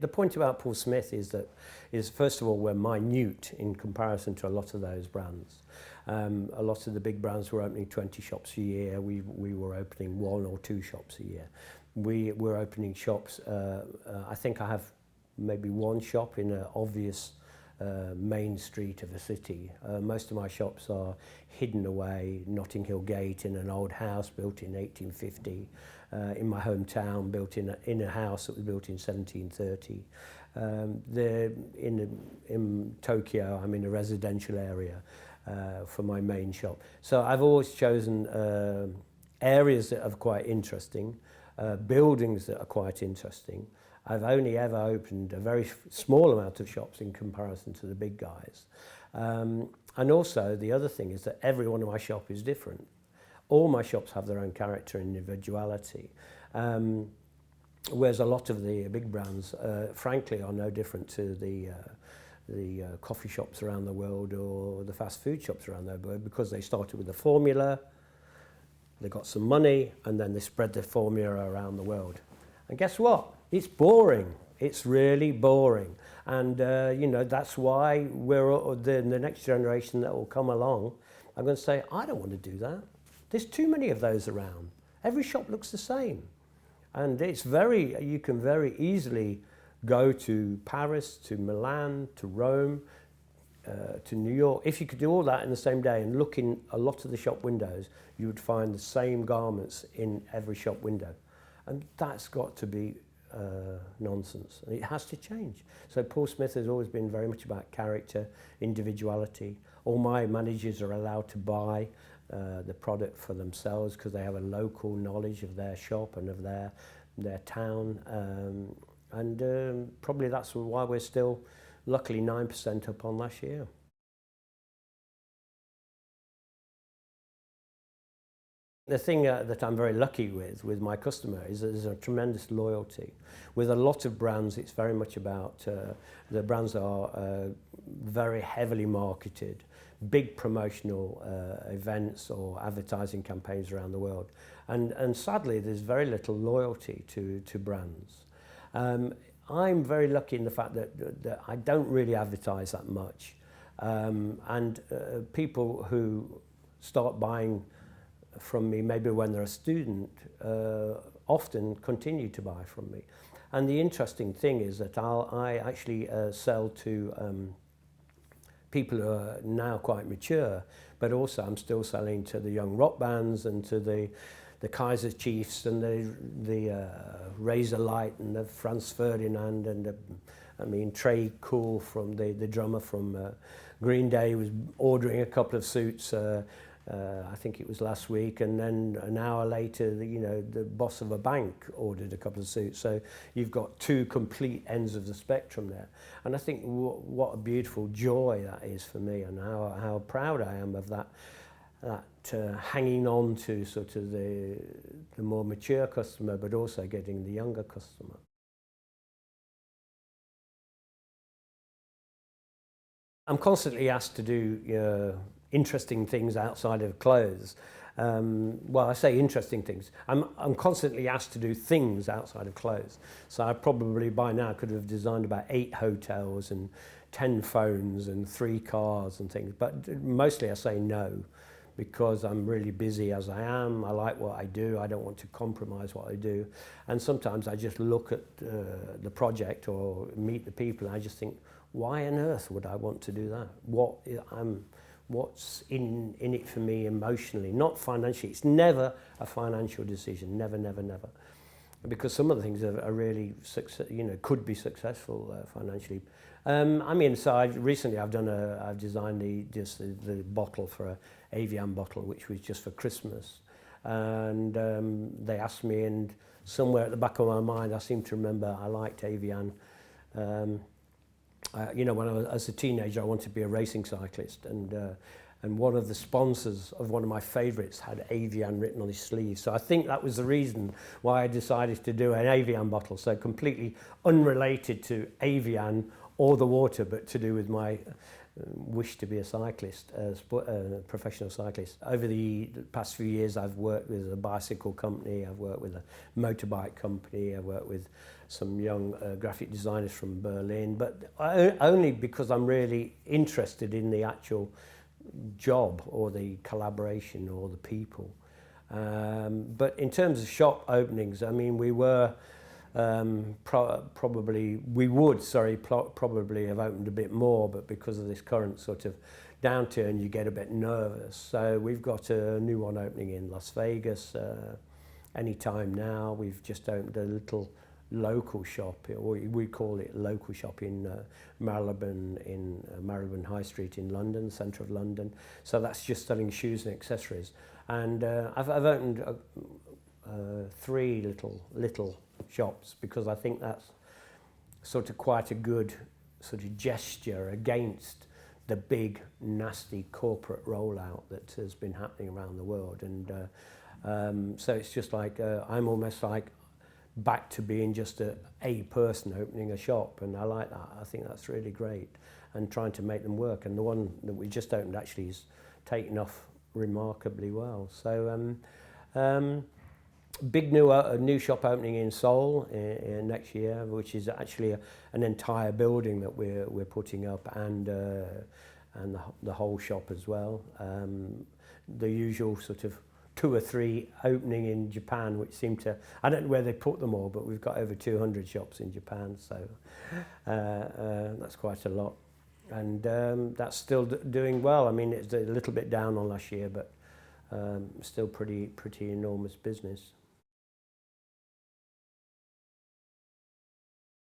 The point about Paul Smith is first of all, we're minute in comparison to a lot of those brands. A lot of the big brands were opening 20 shops a year. We were opening 1 or 2 shops a year. We're opening shops, I think I have maybe 1 shop in an obvious main street of a city. Most of my shops are hidden away, Notting Hill Gate, in an old house built in 1850, in my hometown, built in a house that was built in 1730. In Tokyo, I'm in a residential area for my main shop. So I've always chosen areas that are quite interesting, buildings that are quite interesting. I've only ever opened a very small amount of shops in comparison to the big guys. And also the other thing is that every one of my shops is different. All my shops have their own character and individuality. Whereas a lot of the big brands, frankly, are no different to the coffee shops around the world or the fast food shops around the world, because they started with a formula, they got some money, and then they spread the formula around the world. And guess what? It's boring. It's really boring. And, you know, that's why the next generation that will come along, I'm going to say, I don't want to do that. There's too many of those around. Every shop looks the same. And you can very easily go to Paris, to Milan, to Rome, to New York. If you could do all that in the same day and look in a lot of the shop windows, you would find the same garments in every shop window. And that's got to be nonsense. It has to change. So Paul Smith has always been very much about character, individuality. All my managers are allowed to buy the product for themselves because they have a local knowledge of their shop and of their town. Probably that's why we're still, luckily, 9% up on last year. The thing that I'm very lucky with my customer is that there's a tremendous loyalty. With a lot of brands, it's very much about, the brands are very heavily marketed, big promotional events or advertising campaigns around the world. And sadly, there's very little loyalty to brands. I'm very lucky in the fact that I don't really advertise that much. People who start buying from me, maybe when they're a student, often continue to buy from me. And the interesting thing is that I actually sell to people who are now quite mature, but also I'm still selling to the young rock bands and to the Kaiser Chiefs and the Razor Light and the Franz Ferdinand and Trey Cool, from the drummer from Green Day, was ordering a couple of suits. I think it was last week, and then an hour later, the boss of a bank ordered a couple of suits. So you've got 2 complete ends of the spectrum there. And I think what a beautiful joy that is for me, and how proud I am of that hanging on to sort of the more mature customer, but also getting the younger customer. I'm constantly asked to do interesting things outside of clothes. Well, I say interesting things. I'm constantly asked to do things outside of clothes. So I probably by now could have designed about 8 hotels and 10 phones and 3 cars and things. But mostly I say no, because I'm really busy as I am. I like what I do. I don't want to compromise what I do. And sometimes I just look at the project or meet the people and I just think, why on earth would I want to do that? What's in it for me emotionally, not financially. It's never a financial decision, never, never, never. Because some of the things are really, could be successful financially. So recently I've designed the bottle for an Evian bottle, which was just for Christmas. And they asked me, and somewhere at the back of my mind, I seem to remember I liked Evian. When I was as a teenager, I wanted to be a racing cyclist, and one of the sponsors of one of my favourites had Evian written on his sleeve. So I think that was the reason why I decided to do an Evian bottle. So completely unrelated to Evian or the water, but to do with my wish to be a cyclist, a professional cyclist. Over the past few years, I've worked with a bicycle company, I've worked with a motorbike company, I've worked with some young graphic designers from Berlin, but only because I'm really interested in the actual job or the collaboration or the people. But in terms of shop openings, I mean, we were probably have opened a bit more, but because of this current sort of downturn, you get a bit nervous. So we've got a new one opening in Las Vegas any time now. We've just opened a little local shop, or we call it local shop, in Marylebone High Street in London, centre of London. So that's just selling shoes and accessories. And I've opened 3 little shops, because I think that's sort of quite a good sort of gesture against the big nasty corporate rollout that has been happening around the world. And so it's just like I'm almost like back to being just a person opening a shop, and I like that. I think that's really great, and trying to make them work. And the one that we just opened actually is taken off remarkably well. So big new shop opening in Seoul next year, which is actually an entire building that we're putting up, and the whole shop as well. The usual sort of 2 or 3 opening in Japan, which seem to, I don't know where they put them all, but we've got over 200 shops in Japan, so that's quite a lot. And that's still doing well. I mean, it's a little bit down on last year, but still pretty enormous business.